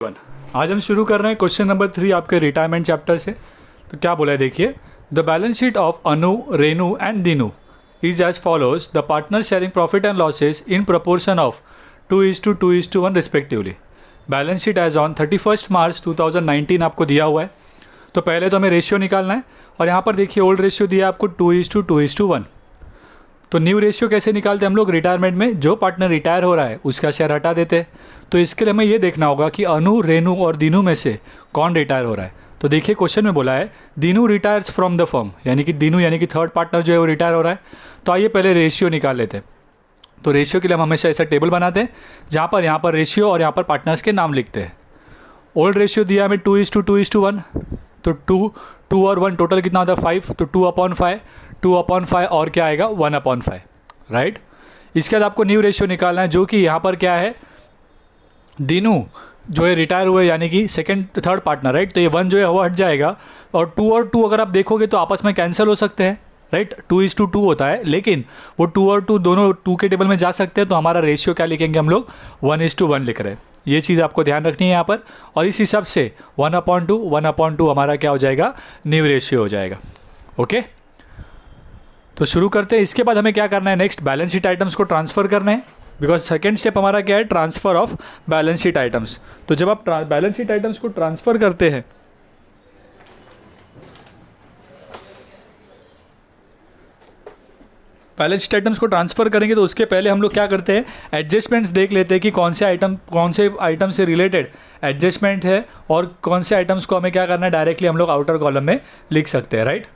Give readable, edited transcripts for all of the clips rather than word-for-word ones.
आज हम शुरू कर रहे हैं क्वेश्चन नंबर 3 आपके रिटायरमेंट चैप्टर से। तो क्या बोला है देखिए, the balance sheet of Anu, Renu and Dinu is as follows, the partner sharing profit and losses in proportion of 2:2:1 respectively. Balance sheet as on 31 March 2019 आपको दिया हुआ है। तो पहले तो हमें रेशियो निकालना है और यहाँ पर देखिए ओल्ड रेशियो दिया है आपको 2:2:1। तो न्यू रेशियो कैसे निकालते हैं हम लोग रिटायरमेंट में? जो पार्टनर रिटायर हो रहा है उसका शेयर हटा देते हैं। तो इसके लिए हमें ये देखना होगा कि अनु, रेनू और दीनू में से कौन रिटायर हो रहा है। तो देखिए क्वेश्चन में बोला है Dinu retires from the firm, यानी कि दीनू यानी कि थर्ड पार्टनर जो है वो रिटायर हो रहा है। तो आइए पहले रेशियो निकाल लेते हैं। तो रेशियो के लिए हम हमेशा ऐसा टेबल बनाते हैं जहाँ पर यहाँ पर रेशियो और यहाँ पर पार्टनर्स के नाम लिखते हैं। ओल्ड रेशियो दिया हमें 2:2:1। तो 2 और 1 टोटल कितना होता है 5। तो 2/5, 2/5 और क्या आएगा 1/5, राइट। इसके बाद आपको न्यू रेशियो निकालना है जो कि यहाँ पर क्या है, दीनू जो है रिटायर हुए यानी कि थर्ड पार्टनर, राइट। तो ये 1 जो है वो हट जाएगा और 2 और 2 अगर आप देखोगे तो आपस में कैंसिल हो सकते हैं, राइट। 2:2 होता है, लेकिन वो 2 और 2 दोनों 2 के टेबल में जा सकते हैं। तो हमारा रेशियो क्या लिखेंगे हम लोग 1:1 लिख रहे हैं। ये चीज़ आपको ध्यान रखनी है यहाँ पर। और इस हिसाब से 1/2 हमारा क्या हो जाएगा, न्यू रेशियो हो जाएगा। ओके, तो शुरू करते हैं। इसके बाद हमें क्या करना है, नेक्स्ट बैलेंस शीट आइटम्स को ट्रांसफ़र करना है। बिकॉज सेकेंड स्टेप हमारा क्या है, transfer of balance sheet items. तो जब आप बैलेंस शीट आइटम्स को ट्रांसफ़र करते हैं बैलेंस शीट आइटम्स को ट्रांसफ़र करेंगे तो उसके पहले हम लोग क्या करते हैं, एडजस्टमेंट्स देख लेते हैं कि कौन से आइटम से रिलेटेड एडजस्टमेंट है और कौन से आइटम्स को हमें क्या करना है, डायरेक्टली हम लोग आउटर कॉलम में लिख सकते हैं, राइट।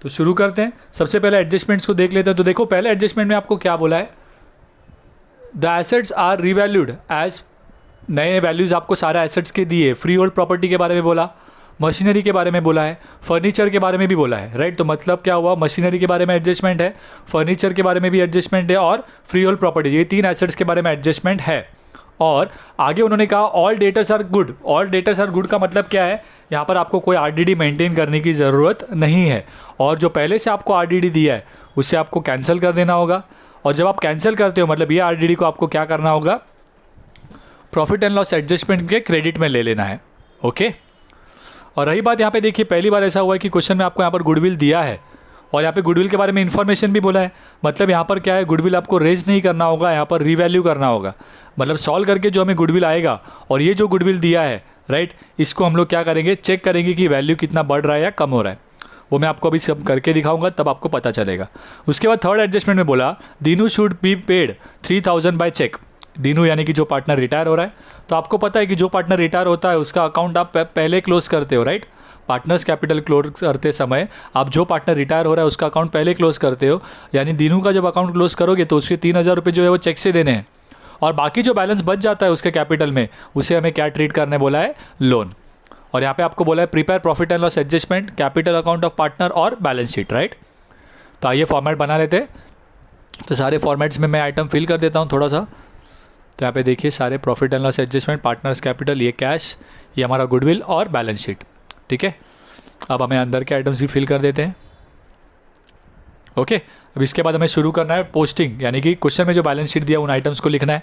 तो शुरू करते हैं। सबसे पहले एडजस्टमेंट्स को देख लेते हैं। तो देखो पहले एडजस्टमेंट में आपको क्या बोला है, the assets are revalued as, नए वैल्यूज़ आपको सारे एसेट्स के दिए। फ्री होल्ड प्रॉपर्टी के बारे में बोला, मशीनरी के बारे में बोला है, फर्नीचर के बारे में भी बोला है, राइट। तो मतलब क्या हुआ, मशीनरी के बारे में एडजस्टमेंट है, फर्नीचर के बारे में भी एडजस्टमेंट है और फ्री होल्ड प्रॉपर्टी, ये 3 एसेट्स के बारे में एडजस्टमेंट है। और आगे उन्होंने कहा all debtors are good. All debtors are good का मतलब क्या है, यहाँ पर आपको कोई आरडीडी मेंटेन करने की ज़रूरत नहीं है और जो पहले से आपको आरडीडी दिया है उसे आपको कैंसिल कर देना होगा। और जब आप कैंसिल करते हो मतलब ये आरडीडी को आपको क्या करना होगा, प्रॉफिट एंड लॉस एडजस्टमेंट के क्रेडिट में ले लेना है। ओके, और रही बात यहाँ पे देखिए, पहली बार ऐसा हुआ है कि क्वेश्चन में आपको यहाँ पर गुडविल दिया है और यहाँ पे गुडविल के बारे में इन्फॉर्मेशन भी बोला है। मतलब यहाँ पर क्या है, गुडविल आपको रेज नहीं करना होगा, यहाँ पर रीवैल्यू करना होगा। मतलब सॉल्व करके जो हमें गुडविल आएगा और ये जो गुडविल दिया है, राइट, इसको हम लोग क्या करेंगे, चेक करेंगे कि वैल्यू कितना बढ़ रहा है या कम हो रहा है। वो मैं आपको अभी सब करके दिखाऊंगा, तब आपको पता चलेगा। उसके बाद थर्ड एडजस्टमेंट में बोला Dinu should be paid 3000 by cheque. Dinu यानी कि जो पार्टनर रिटायर हो रहा है। तो आपको पता है कि जो पार्टनर रिटायर होता है उसका अकाउंट आप पहले क्लोज करते हो, राइट। पार्टनर्स कैपिटल क्लोज करते समय आप जो पार्टनर रिटायर हो रहा है उसका अकाउंट पहले क्लोज करते हो। यानी दीनू का जब अकाउंट क्लोज करोगे तो उसके 3000 रुपये जो है वो चेक से देने हैं और बाकी जो बैलेंस बच जाता है उसके कैपिटल में उसे हमें क्या ट्रीट करने बोला है, लोन। और यहाँ पे आपको बोला है prepare profit and loss adjustment, capital account of partner और बैलेंस शीट, राइट। तो आइए फॉर्मेट बना लेते हैं। तो सारे फॉर्मेट्स में मैं आइटम फिल कर देता हूँ थोड़ा सा। तो यहाँ पे देखिए सारे profit and loss adjustment, partners capital, ये कैश, ये हमारा गुडविल और बैलेंस शीट, ठीक है। अब हमें अंदर के आइटम्स भी फिल कर देते हैं। ओके, अब इसके बाद हमें शुरू करना है पोस्टिंग, यानी कि क्वेश्चन में जो बैलेंस शीट दिया उन आइटम्स को लिखना है।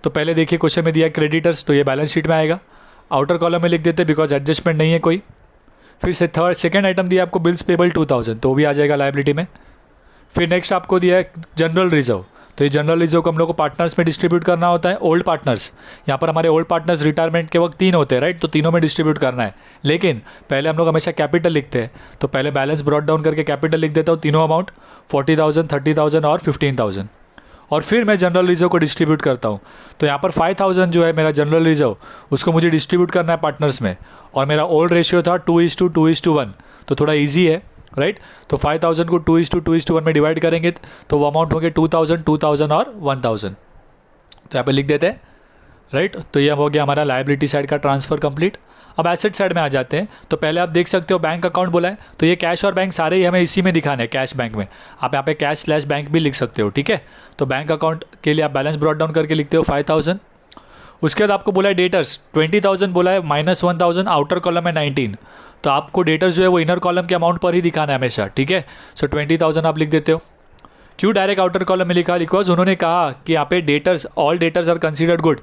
तो पहले देखिए क्वेश्चन में दिया क्रेडिटर्स, तो ये बैलेंस शीट में आएगा, आउटर कॉलम में लिख देते हैं बिकॉज एडजस्टमेंट नहीं है कोई। फिर से सेकंड आइटम दिया आपको बिल्स पेबल 2000, तो वो भी आ जाएगा लायबिलिटी में। फिर नेक्स्ट आपको दिया है जनरल रिजर्व, तो ये जनरल रिजर्व को हम लोग को पार्टनर्स में डिस्ट्रीब्यूट करना होता है। ओल्ड पार्टनर्स, यहाँ पर हमारे ओल्ड पार्टनर्स रिटायरमेंट के वक्त 3 होते हैं, राइट। तो तीनों में डिस्ट्रीब्यूट करना है, लेकिन पहले हम लोग हमेशा कैपिटल लिखते हैं। तो पहले बैलेंस ब्रॉट डाउन करके कैपिटल लिख देता हूँ, तीनों अमाउंट 40,000, 30,000 और 15,000। और फिर मैं जनरल रिजर्व को डिस्ट्रीब्यूट करता हूँ। तो यहाँ पर 5,000 जो है मेरा जनरल रिजर्व, उसको मुझे डिस्ट्रीब्यूट करना है पार्टनर्स में। और मेरा ओल्ड रेशियो था 2:2:1, तो थोड़ा ईजी है, राइट। तो 5,000 को 2:2:1 में डिवाइड करेंगे तो वो अमाउंट होंगे 2,000, 2,000 और 1,000। तो यहाँ पे लिख देते हैं, राइट। तो ये हो गया हमारा लायबिलिटी साइड का ट्रांसफ़र कंप्लीट। अब एसेट साइड में आ जाते हैं। तो पहले आप देख सकते हो बैंक अकाउंट बोला है, तो ये कैश और बैंक सारे ही हमें इसी में दिखाने हैं, कैश बैंक में। आप यहाँ पे कैश/बैंक भी लिख सकते हो, ठीक है। तो बैंक अकाउंट के लिए आप बैलेंस ब्रॉट डाउन करके लिखते हो 5,000। उसके बाद आपको बोला है डेटर्स 20,000 बोला है, -1,000, आउटर कॉलम में 19। तो आपको डेटर्स जो है वो इनर कॉलम के अमाउंट पर ही दिखाना है हमेशा, ठीक है। सो 20,000 आप लिख देते हो। क्यों डायरेक्ट आउटर कॉलम में लिखा, बिकॉज उन्होंने कहा कि यहाँ पे debtors, all debtors are considered good.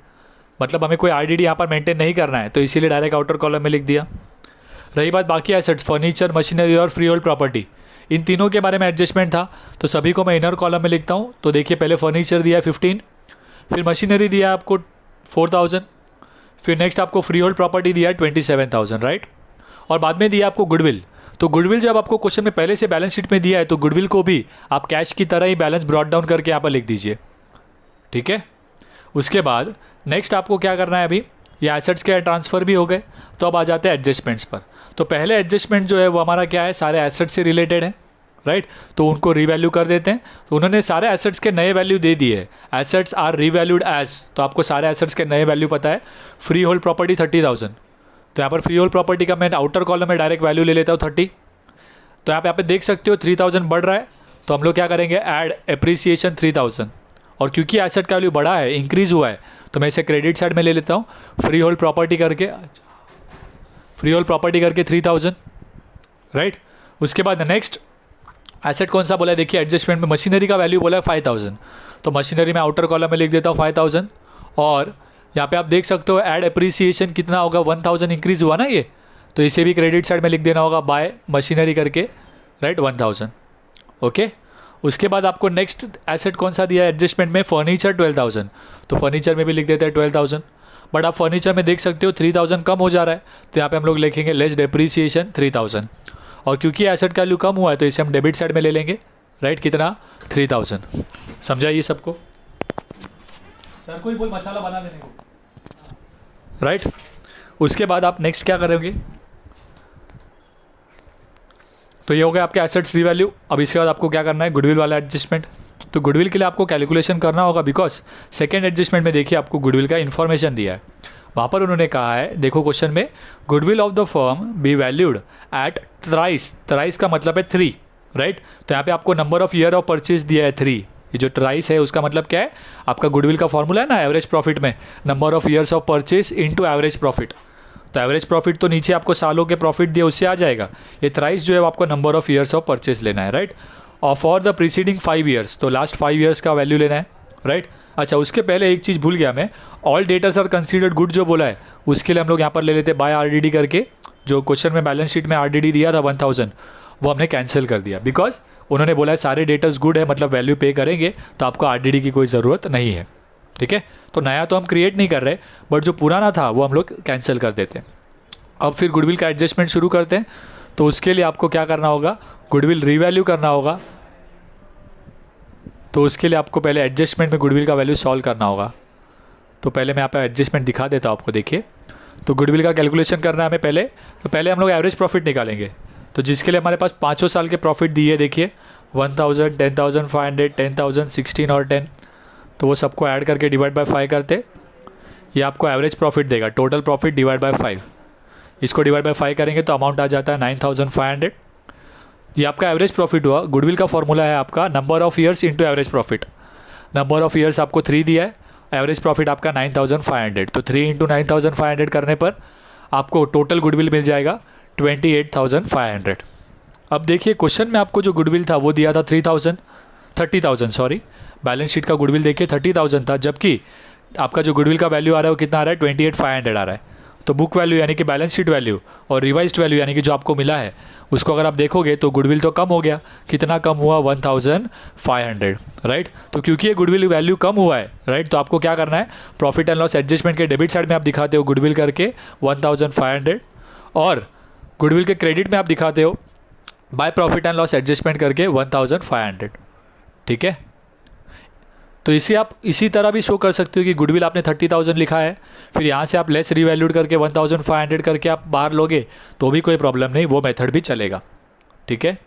मतलब हमें कोई आरडीडी यहाँ पर मेंटेन नहीं करना है, तो इसीलिए डायरेक्ट आउटर कॉलम में लिख दिया। रही बात बाकी एसेट्स, फर्नीचर, मशीनरी और फ्री होल्ड प्रॉपर्टी, इन तीनों के बारे में एडजस्टमेंट था, तो सभी को मैं इनर कॉलम में लिखता हूँ। तो देखिए पहले फर्नीचर दिया है 15, फिर मशीनरी दिया है आपको 4000, फिर नेक्स्ट आपको फ्री होल्ड प्रॉपर्टी दिया है 27,000, राइट। और बाद में दिया आपको गुडविल। तो गुडविल जब आपको क्वेश्चन में पहले से बैलेंस शीट में दिया है, तो गुडविल को भी आप कैश की तरह ही बैलेंस ब्रॉट डाउन करके यहाँ पर लिख दीजिए, ठीक है। उसके बाद नेक्स्ट आपको क्या करना है, अभी ये एसेट्स के ट्रांसफ़र भी हो गए, तो अब आ जाते हैं एडजस्टमेंट्स पर। तो पहले एडजस्टमेंट जो है वो हमारा क्या है, सारे एसेट्स से रिलेटेड है, राइट। तो उनको रीवैल्यू कर देते हैं। तो उन्होंने सारे एसेट्स के नए वैल्यू दे दिए, एसेट्स आर रीवैल्यूड एज, तो आपको सारे एसेट्स के नए वैल्यू पता है। फ्री होल्ड प्रॉपर्टी 30,000, तो यहाँ पर फ्री होल्ड प्रॉपर्टी का मैं आउटर कॉलम में डायरेक्ट वैल्यू ले लेता हूँ 30। तो यहाँ पे देख सकते हो 3000 बढ़ रहा है, तो हम लोग क्या करेंगे, ऐड एप्रिसिएशन 3000। और क्योंकि एसेट का वैल्यू बढ़ा है, इंक्रीज़ हुआ है, तो मैं इसे क्रेडिट साइड में ले लेता हूँ। फ्री होल्ड प्रॉपर्टी करके 3000, राइट। उसके बाद नेक्स्ट एसेट कौन सा बोला है, देखिए एडजस्टमेंट में मशीनरी का वैल्यू बोला है 5000, तो मशीनरी में आउटर कॉलम में लिख देता हूँ 5000। और यहाँ पे आप देख सकते हो ऐड एप्रिसिएशन कितना होगा, 1000 इंक्रीज़ हुआ ना ये, तो इसे भी क्रेडिट साइड में लिख देना होगा बाय मशीनरी करके, राइट, 1000, ओके। उसके बाद आपको नेक्स्ट एसेट कौन सा दिया है एडजस्टमेंट में, फर्नीचर 12000, तो फर्नीचर में भी लिख देते हैं 12000। बट आप फर्नीचर में देख सकते हो 3000 कम हो जा रहा है, तो यहाँ पे हम लोग लिखेंगे लेस डेप्रीसिएशन 3000। और क्योंकि एसेट का वैल्यू कम हुआ है, तो इसे हम डेबिट साइड में ले लेंगे, राइट, कितना, 3000। समझा ये सबको? सर कोई बोल मसाला बना लेने को, राइट। उसके बाद आप नेक्स्ट क्या करोगे, तो ये हो गया आपके एसेट्स रीवैल्यू। अब इसके बाद आपको क्या करना है, गुडविल वाला एडजस्टमेंट। तो गुडविल के लिए आपको कैलकुलेशन करना होगा, बिकॉज सेकेंड एडजस्टमेंट में देखिए आपको गुडविल का इन्फॉर्मेशन दिया है। वहाँ पर उन्होंने कहा है, देखो क्वेश्चन में, goodwill of the firm be valued at thrice का मतलब है 3, राइट। तो यहाँ पे आपको number of year of purchase दिया है 3। ये जो ट्राइस है उसका मतलब क्या है, आपका गुडविल का फॉर्मूला है ना एवरेज प्रॉफिट में, number of years of purchase into average profit. तो एवरेज प्रॉफिट तो नीचे आपको सालों के प्रॉफिट दिए उससे आ जाएगा, ये थ्राइस जो है आपको number of years of purchase लेना है, राइट। और फॉर द प्रीसीडिंग 5 ईयर्स, तो लास्ट 5 ईयर्स का वैल्यू लेना है, राइट। अच्छा, उसके पहले एक चीज़ भूल गया मैं, all debtors are considered good जो बोला है, उसके लिए हम लोग यहाँ पर ले लेते हैं बाय आरडीडी करके। जो क्वेश्चन में बैलेंस शीट में आरडीडी दिया था 1000, वो हमने कैंसिल कर दिया, बिकॉज उन्होंने बोला है सारे डेटर्स गुड है, मतलब वैल्यू पे करेंगे, तो आपको आरडीडी की कोई ज़रूरत नहीं है, ठीक है। तो नया तो हम क्रिएट नहीं कर रहे, बट जो पुराना था वो हम लोग कैंसिल कर देते हैं। अब फिर गुडविल का एडजस्टमेंट शुरू करते हैं। तो उसके लिए आपको क्या करना होगा, गुडविल रीवैल्यू करना होगा। तो उसके लिए आपको पहले एडजस्टमेंट में गुडविल का वैल्यू सॉल्व करना होगा। तो पहले मैं यहाँ पे एडजस्टमेंट दिखा देता हूँ आपको, देखिए। तो गुडविल का कैलकुलेशन करना है हमें पहले, तो पहले हम लोग एवरेज प्रॉफिट निकालेंगे। तो जिसके लिए हमारे पास 5 साल के प्रॉफिट दिए, देखिए 1000, 10,500, 10,000, 16 और 10, तो वो सबको ऐड करके डिवाइड बाय 5 करते, ये आपको एवरेज प्रॉफिट देगा, टोटल प्रॉफिट डिवाइड बाय 5। इसको डिवाइड बाय 5 करेंगे तो अमाउंट आ जाता है 9,500। ये आपका एवरेज प्रॉफिट हुआ। गुडविल का फॉर्मूला है आपका number of years into average profit. Number of years आपको 3 दिया है, एवरेज प्रॉफिट आपका 9,500, तो 3 इंटू 9,500 करने पर आपको टोटल गुडविल मिल जाएगा 28,500। अब देखिए क्वेश्चन में आपको जो गुडविल था वो दिया था 30,000 सॉरी, बैलेंस शीट का गुडविल देखिए 30,000 था, जबकि आपका जो गुडविल का वैल्यू आ रहा है वो कितना आ रहा है, 28,500 आ रहा है। तो बुक वैल्यू यानी कि बैलेंस शीट वैल्यू और रिवाइज्ड वैल्यू यानी कि जो आपको मिला है उसको अगर आप देखोगे तो गुडविल तो कम हो गया, कितना कम हुआ, 1,500, राइट। तो क्योंकि ये गुडविल वैल्यू कम हुआ है, राइट, तो आपको क्या करना है, प्रॉफिट एंड लॉस एडजस्टमेंट के डेबिट साइड में आप दिखाते हो गुडविल करके 1,500, और गुडविल के क्रेडिट में आप दिखाते हो by profit and loss adjustment करके 1,500, ठीक है। तो इसे आप इसी तरह भी शो कर सकते हो कि गुडविल आपने 30,000 लिखा है, फिर यहाँ से आप लेस रिवैल्यूड करके 1,500 करके आप बाहर लोगे तो भी कोई प्रॉब्लम नहीं, वो मेथड भी चलेगा, ठीक है।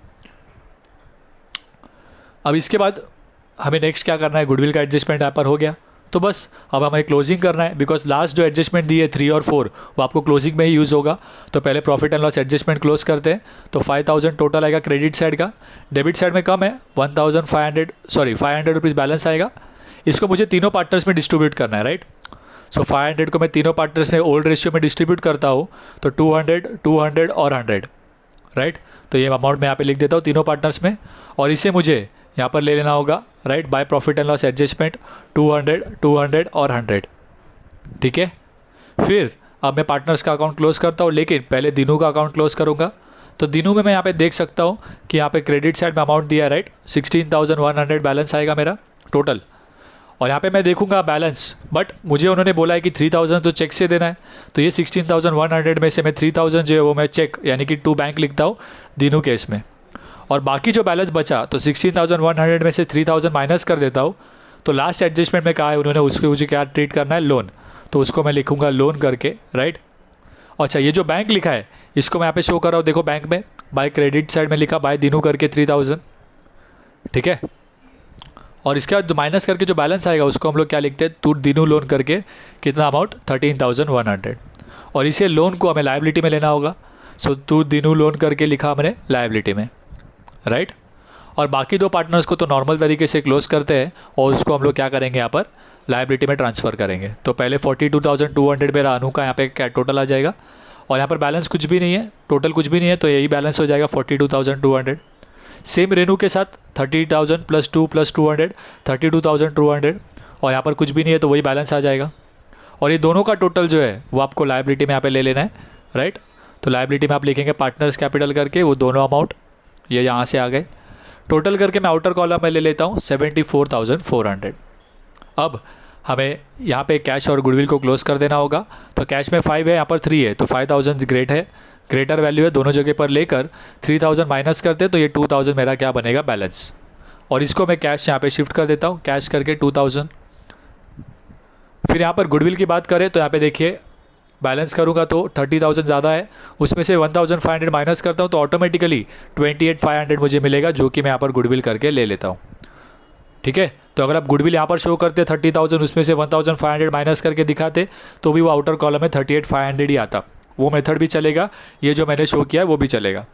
अब इसके बाद हमें नेक्स्ट क्या करना है, गुडविल का एडजस्टमेंट यहाँ पर हो गया, तो बस अब हमें क्लोजिंग करना है, बिकॉज लास्ट जो एडजस्टमेंट दी है 3 और 4 वो आपको क्लोजिंग में ही यूज़ होगा। तो पहले profit and loss adjustment close करते हैं। तो 5,000 टोटल आएगा क्रेडिट साइड का, डेबिट साइड में कम है 500 रुपीज़ बैलेंस आएगा। इसको मुझे तीनों पार्टनर्स में डिस्ट्रीब्यूट करना है, राइट। सो 500 को मैं तीनों पार्टनर्स में ओल्ड रेशियो में डिस्ट्रीब्यूट करता हूँ, तो 200, 200 और 100, राइट। तो ये अमाउंट मैं यहाँ पे लिख देता हूँ तीनों पार्टनर्स में, और इसे मुझे यहाँ पर ले लेना होगा, right, by profit and loss adjustment 200, 200 और 100, ठीक है। फिर अब मैं पार्टनर्स का अकाउंट क्लोज करता हूँ, लेकिन पहले दिनू का अकाउंट क्लोज करूँगा। तो दिनू में मैं यहाँ पे देख सकता हूँ कि यहाँ पे क्रेडिट साइड में अमाउंट दिया है, राइट, 16,100 बैलेंस आएगा मेरा टोटल। और यहाँ पे मैं देखूंगा बैलेंस, बट मुझे उन्होंने बोला है कि 3,000 तो चेक से देना है। तो ये 16,100 में से मैं 3,000 जो है वो मैं चेक यानी कि टू बैंक लिखता हूँ दिनू केस में। और बाकी जो बैलेंस बचा तो 16,100 में से 3,000 माइनस कर देता हूँ। तो लास्ट एडजस्टमेंट में कहा है उन्होंने, उसको मुझे क्या ट्रीट करना है, लोन। तो उसको मैं लिखूंगा लोन करके, राइट। अच्छा, ये जो बैंक लिखा है इसको मैं यहाँ पे शो कर रहा हूँ, देखो बैंक में बाय क्रेडिट साइड में लिखा बाय दिनू करके 3,000, ठीक है। और इसके बाद माइनस करके जो बैलेंस आएगा उसको हम लोग क्या लिखते हैं, टू दिनू लोन करके कितना अमाउंट 13,100। और इसे लोन को हमें लायबिलिटी में लेना होगा। सो टू दिनू लोन करके लिखा हमने लायबिलिटी में, राइट। और बाकी दो पार्टनर्स को तो नॉर्मल तरीके से क्लोज करते हैं और उसको हम लोग क्या करेंगे, यहाँ पर लायबिलिटी में ट्रांसफ़र करेंगे। तो पहले 42,200 मेरा अनु का यहाँ पे क्या टोटल आ जाएगा। और यहाँ पर बैलेंस कुछ भी नहीं है, टोटल कुछ भी नहीं है, तो यही बैलेंस हो जाएगा 42,200। सेम रेनू के साथ 30,000 प्लस 2 प्लस 200 32,200। और यहाँ पर कुछ भी नहीं है तो वही बैलेंस आ जाएगा। और ये दोनों का टोटल जो है वो आपको लायबिलिटी में यहाँ पे ले लेना है, राइट। तो लायबिलिटी में आप लिखेंगे पार्टनर्स कैपिटल करके वो दोनों अमाउंट, ये यहाँ से आ गए। टोटल करके मैं आउटर कॉलम में ले लेता हूँ 74,400। अब हमें यहाँ पे कैश और गुडविल को क्लोज कर देना होगा। तो कैश में 5 है, यहाँ पर 3 है, तो 5,000 ग्रेट है, ग्रेटर वैल्यू है, दोनों जगह पर लेकर 3,000 माइनस करते तो ये 2,000 मेरा क्या बनेगा, बैलेंस। और इसको मैं कैश यहाँ पे शिफ्ट कर देता हूँ, कैश करके 2,000। फिर यहाँ पर गुडविल की बात करें तो यहाँ पे देखिए बैलेंस करूँगा तो 30,000 ज़्यादा है, उसमें से 1,500 माइनस करता हूँ तो ऑटोमेटिकली 28,500 मुझे मिलेगा, जो कि मैं यहाँ पर गुडविल करके ले लेता हूँ, ठीक है। तो अगर आप गुडविल यहाँ पर शो करते 30,000, उसमें से 1,500 माइनस करके दिखाते तो भी वो आउटर कॉलम में 38,500 ही आता। वो मेथड भी चलेगा, ये जो मैंने शो किया है वो भी चलेगा,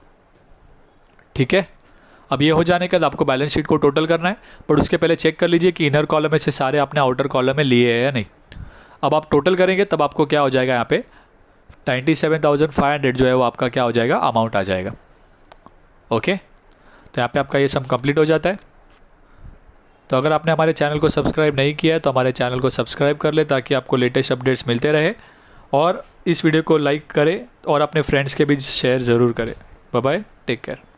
ठीक है। अब ये हो जाने के बाद आपको बैलेंस शीट को टोटल करना है, बट उसके पहले चेक कर लीजिए कि इनर कॉलम में से सारे आपने आउटर कॉलम में लिए हैं या नहीं। अब आप टोटल करेंगे तब आपको क्या हो जाएगा, यहाँ पे 97,500 जो है वो आपका क्या हो जाएगा, अमाउंट आ जाएगा, ओके। तो यहाँ पे आपका ये सम कंप्लीट हो जाता है। तो अगर आपने हमारे चैनल को सब्सक्राइब नहीं किया है तो हमारे चैनल को सब्सक्राइब कर ले, ताकि आपको लेटेस्ट अपडेट्स मिलते रहे। और इस वीडियो को लाइक करें और अपने फ्रेंड्स के बीच शेयर ज़रूर करें। Bye bye, take care.